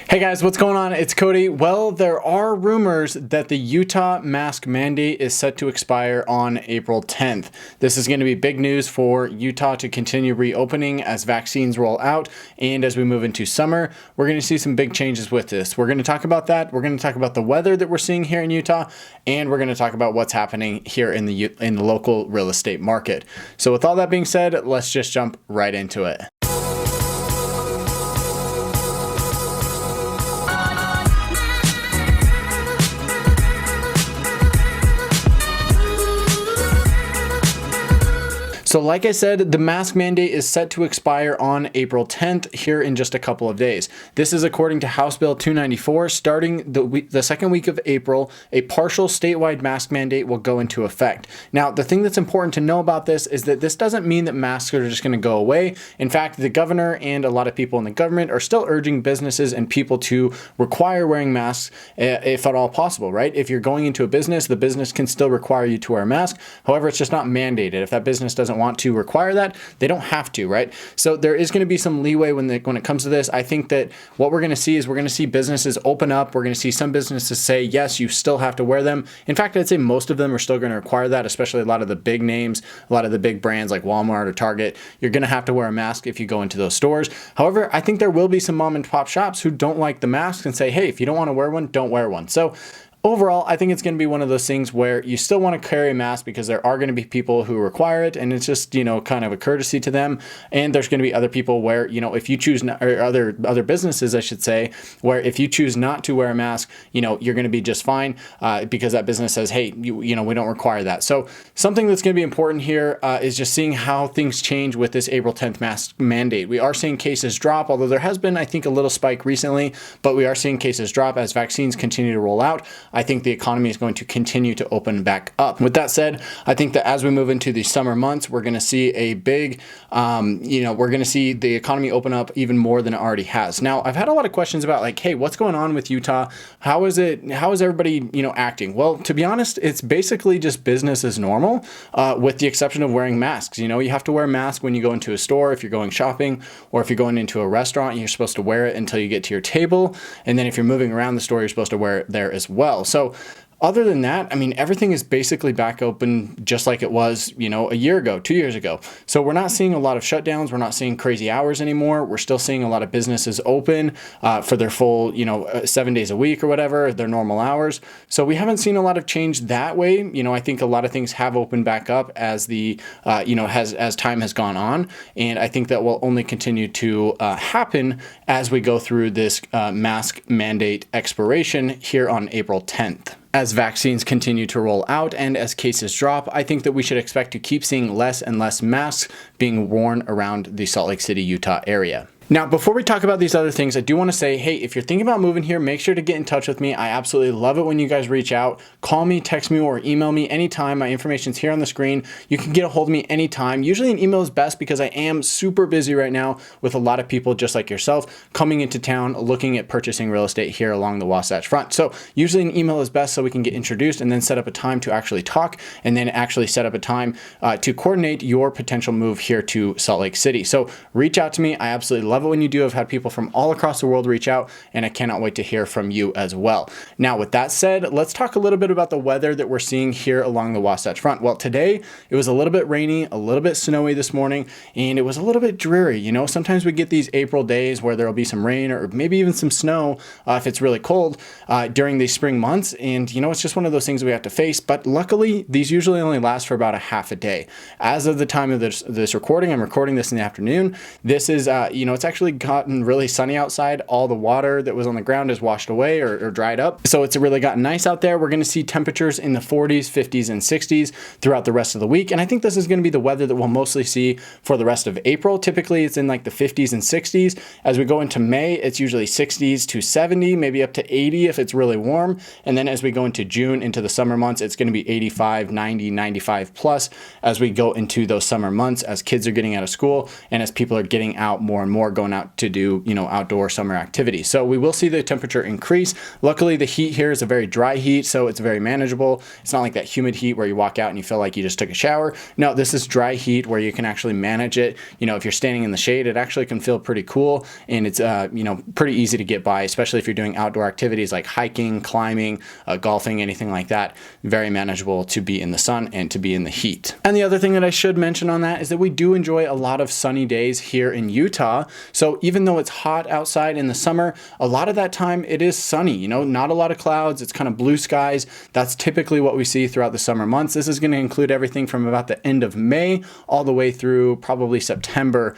Hey guys, what's going on? It's Cody. Well, there are rumors that the Utah mask mandate is set to expire on April 10th. This is going to be big news for Utah to continue reopening as vaccines roll out, and as we move into summer, we're going to see some big changes with this. We're going to talk about that. We're going to talk about the weather that we're seeing here in Utah, and we're going to talk about what's happening here in the local real estate market. So with all that being said, let's just jump right into it. So like I said, the mask mandate is set to expire on April 10th here in just a couple of days. This is according to House Bill 294. Starting the second week of April, a partial statewide mask mandate will go into effect. Now, the thing that's important to know about this is that this doesn't mean that masks are just going to go away. In fact, the governor and a lot of people in the government are still urging businesses and people to require wearing masks if at all possible, right? If you're going into a business, the business can still require you to wear a mask. However, it's just not mandated. If that business doesn't want to require that, they don't have to, right? So there is going to be some leeway when it comes to this. I think that what we're going to see is we're going to see businesses open up. We're going to see some businesses say, yes, you still have to wear them. In fact, I'd say most of them are still going to require that, especially a lot of the big names, a lot of the big brands like Walmart or Target. You're going to have to wear a mask if you go into those stores. However, I think there will be some mom and pop shops who don't like the masks and say, hey, if you don't want to wear one, don't wear one. So overall, I think it's going to be one of those things where you still want to carry a mask because there are going to be people who require it, and it's just, kind of a courtesy to them. And there's going to be other people where, if you choose not, or other businesses, I should say, where if you choose not to wear a mask, you're going to be just fine because that business says, hey, we don't require that. So something that's going to be important here is just seeing how things change with this April 10th mask mandate. We are seeing cases drop, although there has been, I think, a little spike recently, but we are seeing cases drop as vaccines continue to roll out. I think the economy is going to continue to open back up. With that said, I think that as we move into the summer months, we're going to see a big, we're going to see the economy open up even more than it already has. Now, I've had a lot of questions about like, hey, what's going on with Utah? How is everybody, acting? Well, to be honest, it's basically just business as normal, with the exception of wearing masks. You have to wear a mask when you go into a store, if you're going shopping, or if you're going into a restaurant, you're supposed to wear it until you get to your table. And then if you're moving around the store, you're supposed to wear it there as well. So other than that, everything is basically back open just like it was, a year ago, 2 years ago. So we're not seeing a lot of shutdowns. We're not seeing crazy hours anymore. We're still seeing a lot of businesses open for their full, 7 days a week or whatever, their normal hours. So we haven't seen a lot of change that way. I think a lot of things have opened back up as the, as time has gone on. And I think that will only continue to happen as we go through this mask mandate expiration here on April 10th. As vaccines continue to roll out and as cases drop, I think that we should expect to keep seeing less and less masks being worn around the Salt Lake City, Utah area. Now, before we talk about these other things, I do want to say, hey, if you're thinking about moving here, make sure to get in touch with me. I absolutely love it when you guys reach out. Call me, text me, or email me anytime. My information's here on the screen. You can get a hold of me anytime. Usually an email is best because I am super busy right now with a lot of people just like yourself coming into town looking at purchasing real estate here along the Wasatch Front. So usually an email is best so we can get introduced and then set up a time to actually talk and then actually set up a time to coordinate your potential move here to Salt Lake City. So reach out to me. I absolutely love it when you do. I've had people from all across the world reach out, and I cannot wait to hear from you as well. Now, with that said, let's talk a little bit about the weather that we're seeing here along the Wasatch Front. Well, today it was a little bit rainy, a little bit snowy this morning, and it was a little bit dreary. Sometimes we get these April days where there'll be some rain or maybe even some snow if it's really cold during these spring months. And, it's just one of those things we have to face. But luckily, these usually only last for about a half a day. As of the time of this recording, I'm recording this in the afternoon. This is, it's actually gotten really sunny outside. All the water that was on the ground is washed away or dried up. So it's really gotten nice out there. We're going to see temperatures in the 40s, 50s, and 60s throughout the rest of the week. And I think this is going to be the weather that we'll mostly see for the rest of April. Typically, it's in like the 50s and 60s. As we go into May, it's usually 60s to 70, maybe up to 80 if it's really warm. And then as we go into June, into the summer months, it's going to be 85, 90, 95 plus as we go into those summer months, as kids are getting out of school and as people are getting out more and more, going out to do, outdoor summer activities. So we will see the temperature increase. Luckily, the heat here is a very dry heat, so it's very manageable. It's not like that humid heat where you walk out and you feel like you just took a shower. No, this is dry heat where you can actually manage it. If you're standing in the shade, it actually can feel pretty cool, and it's pretty easy to get by, especially if you're doing outdoor activities like hiking, climbing, golfing, anything like that. Very manageable to be in the sun and to be in the heat. And the other thing that I should mention on that is that we do enjoy a lot of sunny days here in Utah. So even though it's hot outside in the summer, a lot of that time it is sunny, not a lot of clouds. It's kind of blue skies. That's typically what we see throughout the summer months. This is going to include everything from about the end of May all the way through probably September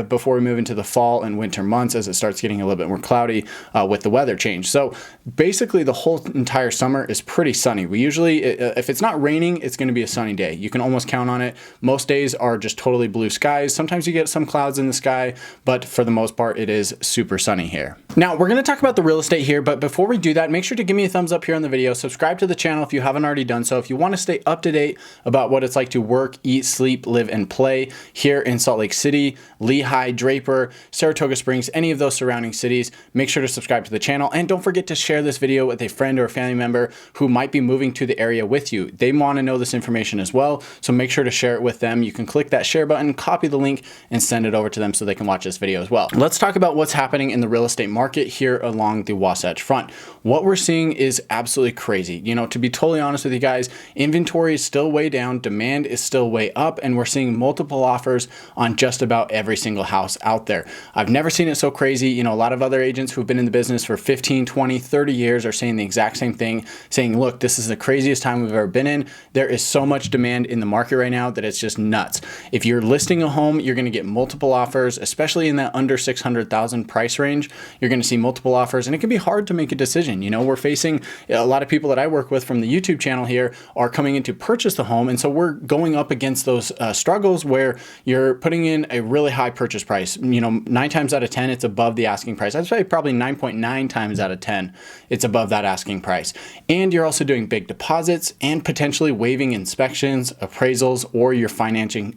before we move into the fall and winter months as it starts getting a little bit more cloudy with the weather change. So basically the whole entire summer is pretty sunny. We usually, if it's not raining, it's going to be a sunny day. You can almost count on it. Most days are just totally blue skies. Sometimes you get some clouds in the sky, but for the most part, it is super sunny here. Now, we're going to talk about the real estate here, but before we do that, make sure to give me a thumbs up here on the video. Subscribe to the channel if you haven't already done so. If you want to stay up to date about what it's like to work, eat, sleep, live, and play here in Salt Lake City, Lehigh, Draper, Saratoga Springs, any of those surrounding cities, make sure to subscribe to the channel. And don't forget to share this video with a friend or a family member who might be moving to the area with you. They want to know this information as well, so make sure to share it with them. You can click that share button, copy the link, and send it over to them so they can watch this video as well. Let's talk about what's happening in the real estate market here along the Wasatch Front. What we're seeing is absolutely crazy. To be totally honest with you guys, inventory is still way down, demand is still way up, and we're seeing multiple offers on just about every single house out there. I've never seen it so crazy. A lot of other agents who've been in the business for 15, 20, 30 years are saying the exact same thing, saying, look, this is the craziest time we've ever been in. There is so much demand in the market right now that it's just nuts. If you're listing a home, you're going to get multiple offers, especially in that under 600,000 price range. You're going to see multiple offers, and it can be hard to make a decision. We're facing a lot of people that I work with from the YouTube channel here are coming in to purchase the home, and so we're going up against those struggles where you're putting in a really high purchase price. 9 times out of 10, it's above the asking price. I'd say probably 9.9 times out of 10, it's above that asking price. And you're also doing big deposits and potentially waiving inspections, appraisals, or your financing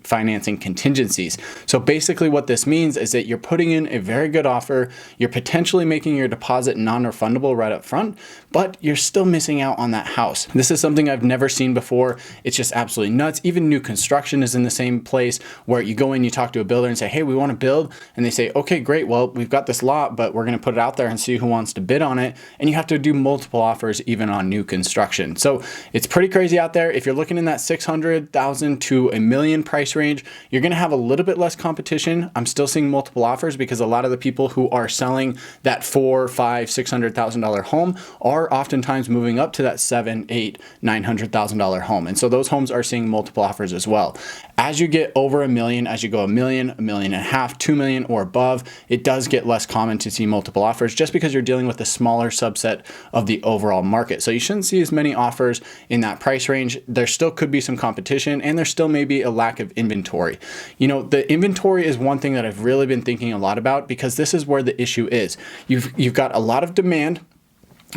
contingencies. So basically what this means is that you're putting in a very good offer, you're potentially making your deposit non-refundable right up front, but you're still missing out on that house. This is something I've never seen before. It's just absolutely nuts. Even new construction is in the same place where you go in, you talk to a builder and say, hey, we want to build. And they say, okay, great. Well, we've got this lot, but we're going to put it out there and see who wants to bid on it. And you have to do multiple offers even on new construction. So it's pretty crazy out there. If you're looking in that 600,000 to $1 million price range, you're going to have a little bit less competition. I'm still seeing multiple offers because a lot of the people who are selling that $400,000, $500,000, $600,000 home are oftentimes moving up to that $700,000, $800,000, $900,000 home. And so those homes are seeing multiple offers as well. As you get over $1 million, as you go $1 million, $1.5 million, $2 million or above, it does get less common to see multiple offers just because you're dealing with a smaller subset of the overall market. So you shouldn't see as many offers in that price range. There still could be some competition, and there still may be a lack of inventory. The inventory is one thing that I've really been thinking a lot about because this is where the issue is. You've got a lot of demand,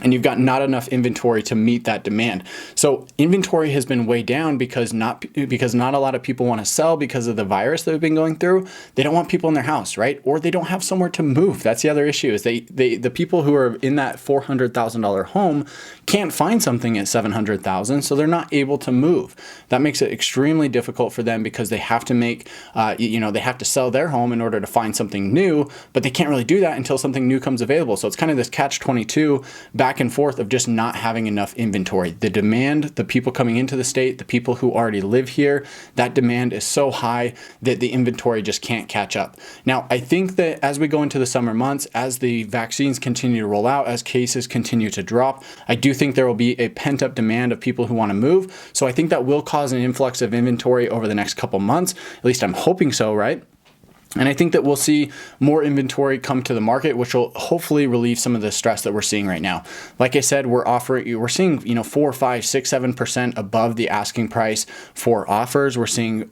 and you've got not enough inventory to meet that demand. So inventory has been way down because not a lot of people want to sell because of the virus that we've been going through. They don't want people in their house, right? Or they don't have somewhere to move. That's the other issue is the people who are in that $400,000 home can't find something at $700,000, so they're not able to move. That makes it extremely difficult for them because they have to make, they have to sell their home in order to find something new, but they can't really do that until something new comes available. So it's kind of this catch-22 back and forth of just not having enough inventory. The demand, the people coming into the state, the people who already live here, that demand is so high that the inventory just can't catch up. Now, I think that as we go into the summer months, as the vaccines continue to roll out, as cases continue to drop, I do think there will be a pent-up demand of people who want to move. So I think that will cause an influx of inventory over the next couple months. At least I'm hoping so, right? And I think that we'll see more inventory come to the market, which will hopefully relieve some of the stress that we're seeing right now. Like I said, we're seeing 4, 5, 6, 7% above the asking price for offers. We're seeing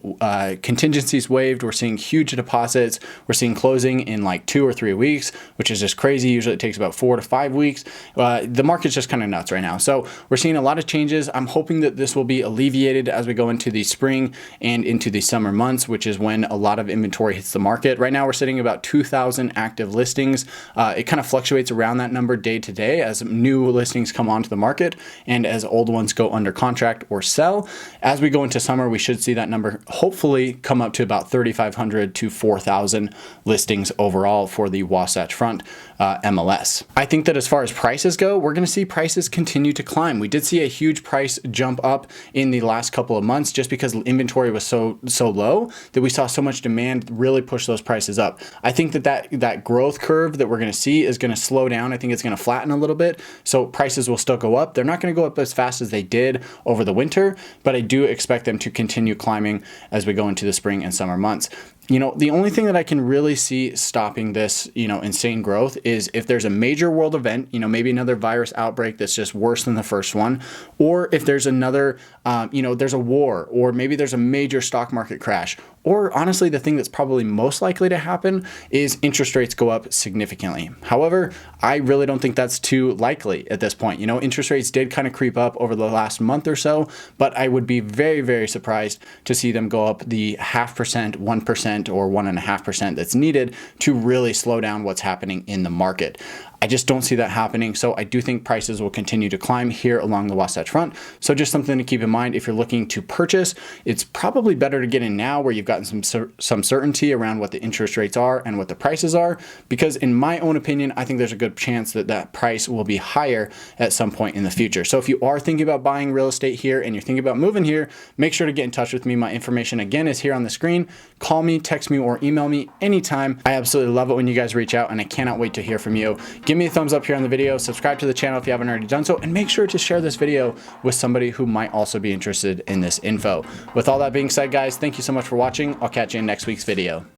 contingencies waived. We're seeing huge deposits. We're seeing closing in like 2 or 3 weeks, which is just crazy. Usually it takes about 4 to 5 weeks. The market's just kind of nuts right now. So we're seeing a lot of changes. I'm hoping that this will be alleviated as we go into the spring and into the summer months, which is when a lot of inventory hits the market. market. Right now we're sitting about 2,000 active listings. It kind of fluctuates around that number day to day as new listings come onto the market and as old ones go under contract or sell. As we go into summer, we should see that number hopefully come up to about 3,500 to 4,000 listings overall for the Wasatch Front MLS. I think that as far as prices go, we're going to see prices continue to climb. We did see a huge price jump up in the last couple of months just because inventory was so low that we saw so much demand really push those prices up. I think that growth curve that we're going to see is going to slow down. I think it's going to flatten a little bit. So prices will still go up. They're not going to go up as fast as they did over the winter, but I do expect them to continue climbing as we go into the spring and summer months. You know, the only thing that I can really see stopping this, insane growth is if there's a major world event, maybe another virus outbreak that's just worse than the first one, or if there's another, there's a war, or maybe there's a major stock market crash, or honestly, the thing that's probably most likely to happen is interest rates go up significantly. However, I really don't think that's too likely at this point. Interest rates did kind of creep up over the last month or so, but I would be very, very surprised to see them go up the 0.5%, 1%, or 1.5% that's needed to really slow down what's happening in the market. I just don't see that happening. So I do think prices will continue to climb here along the Wasatch Front. So just something to keep in mind if you're looking to purchase, it's probably better to get in now where you've gotten some certainty around what the interest rates are and what the prices are, because in my own opinion, I think there's a good chance that that price will be higher at some point in the future. So if you are thinking about buying real estate here and you're thinking about moving here, make sure to get in touch with me. My information again is here on the screen. Call me, text me, or email me anytime. I absolutely love it when you guys reach out, and I cannot wait to hear from you. Give me a thumbs up here on the video, subscribe to the channel if you haven't already done so, and make sure to share this video with somebody who might also be interested in this info. With all that being said, guys, thank you so much for watching. I'll catch you in next week's video.